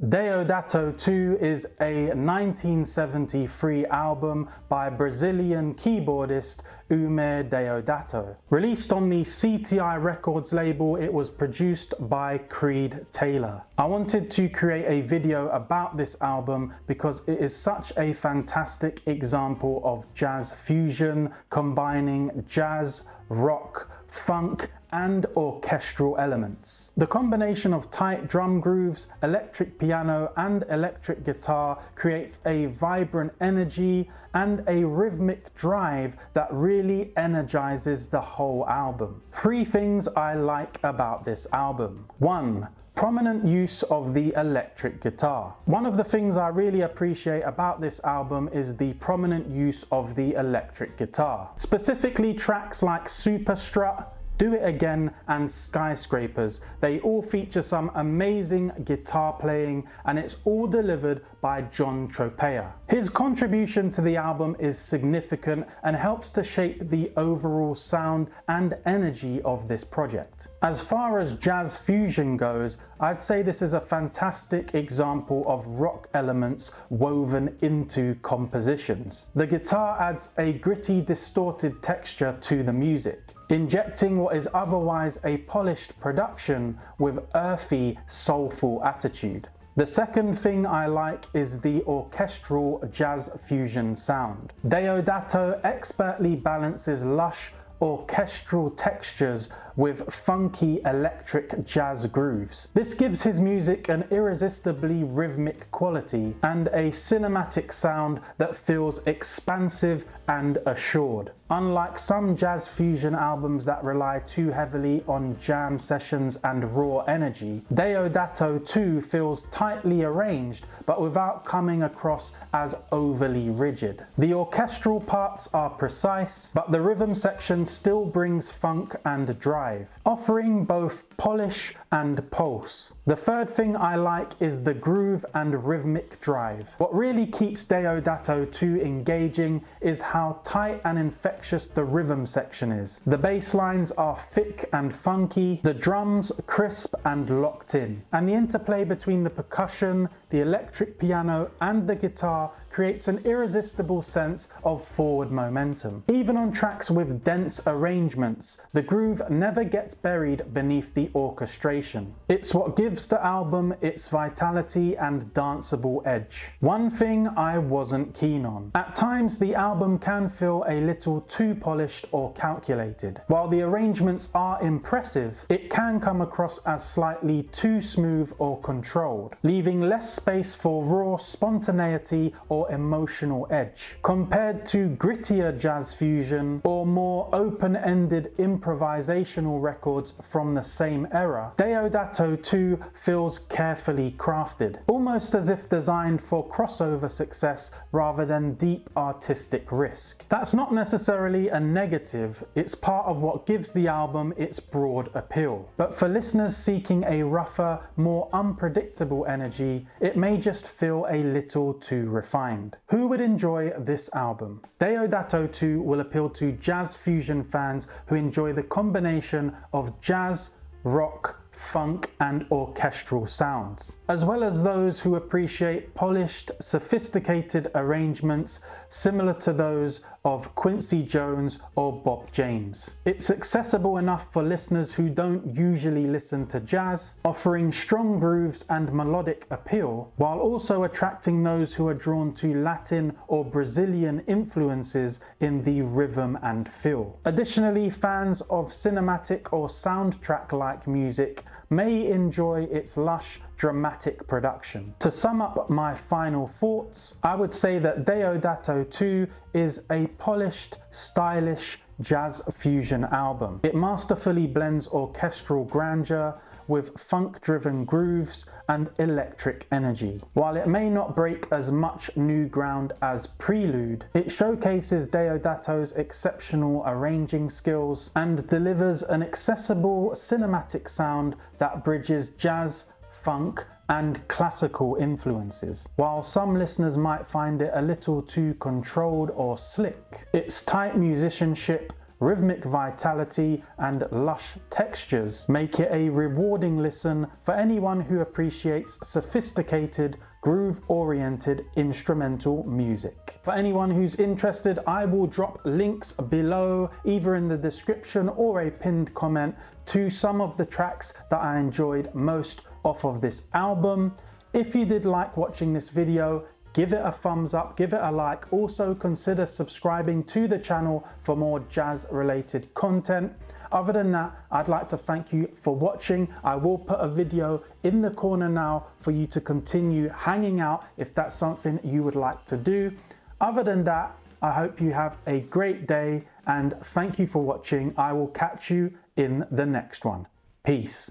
Deodato 2 is a 1973 album by Brazilian keyboardist Eumir Deodato. Released on the CTI Records label, it was produced by Creed Taylor. I wanted to create a video about this album because it is such a fantastic example of jazz fusion, combining jazz, rock, funk, and orchestral elements. The combination of tight drum grooves, electric piano, and electric guitar creates a vibrant energy and a rhythmic drive that really energizes the whole album. 3 things I like about this album. 1. Prominent use of the electric guitar. One of the things I really appreciate about this album is the prominent use of the electric guitar. Specifically tracks like Super Strut, Do It Again, and Skyscrapers. They all feature some amazing guitar playing, and it's all delivered by John Tropea. His contribution to the album is significant and helps to shape the overall sound and energy of this project. As far as jazz fusion goes, I'd say this is a fantastic example of rock elements woven into compositions. The guitar adds a gritty, distorted texture to the music, injecting what is otherwise a polished production with earthy, soulful attitude. The second thing I like is the orchestral jazz fusion sound. Deodato expertly balances lush orchestral textures with funky electric jazz grooves. This gives his music an irresistibly rhythmic quality and a cinematic sound that feels expansive and assured. Unlike some jazz fusion albums that rely too heavily on jam sessions and raw energy, Deodato 2 feels tightly arranged but without coming across as overly rigid. The orchestral parts are precise, but the rhythm section still brings funk and drive, offering both polish and pulse. The third thing I like is the groove and rhythmic drive. What really keeps Deodato 2 engaging is how tight and infectious the rhythm section is. The bass lines are thick and funky, the drums crisp and locked in, and the interplay between the percussion, the electric piano, and the guitar creates an irresistible sense of forward momentum. Even on tracks with dense arrangements, the groove never gets buried beneath the orchestration. It's what gives the album its vitality and danceable edge. One thing I wasn't keen on. At times the album can feel a little too polished or calculated. While the arrangements are impressive, it can come across as slightly too smooth or controlled, leaving less space for raw spontaneity or emotional edge. Compared to grittier jazz fusion or more open-ended improvisational records from the same era, Deodato 2 feels carefully crafted, almost as if designed for crossover success rather than deep artistic risk. That's not necessarily a negative, it's part of what gives the album its broad appeal. But for listeners seeking a rougher, more unpredictable energy, it may just feel a little too refined. Who would enjoy this album? Deodato 2 will appeal to jazz fusion fans who enjoy the combination of jazz, rock, funk, and orchestral sounds, as well as those who appreciate polished, sophisticated arrangements similar to those of Quincy Jones or Bob James. It's accessible enough for listeners who don't usually listen to jazz, offering strong grooves and melodic appeal, while also attracting those who are drawn to Latin or Brazilian influences in the rhythm and feel. Additionally, fans of cinematic or soundtrack-like music may enjoy its lush, dramatic production. To sum up my final thoughts, I would say that Deodato 2 is a polished, stylish jazz fusion album. It masterfully blends orchestral grandeur with funk-driven grooves and electric energy. While it may not break as much new ground as Prelude, it showcases Deodato's exceptional arranging skills and delivers an accessible cinematic sound that bridges jazz, funk, and classical influences. While some listeners might find it a little too controlled or slick, its tight musicianship, rhythmic vitality, and lush textures make it a rewarding listen for anyone who appreciates sophisticated, groove-oriented instrumental music. For anyone who's interested, I will drop links below, either in the description or a pinned comment, to some of the tracks that I enjoyed most off of this album. If you did like watching this video, give it a thumbs up, give it a like. Also consider subscribing to the channel for more jazz related content. Other than that, I'd like to thank you for watching. I will put a video in the corner now for you to continue hanging out if that's something you would like to do. Other than that, I hope you have a great day and thank you for watching. I will catch you in the next one. Peace.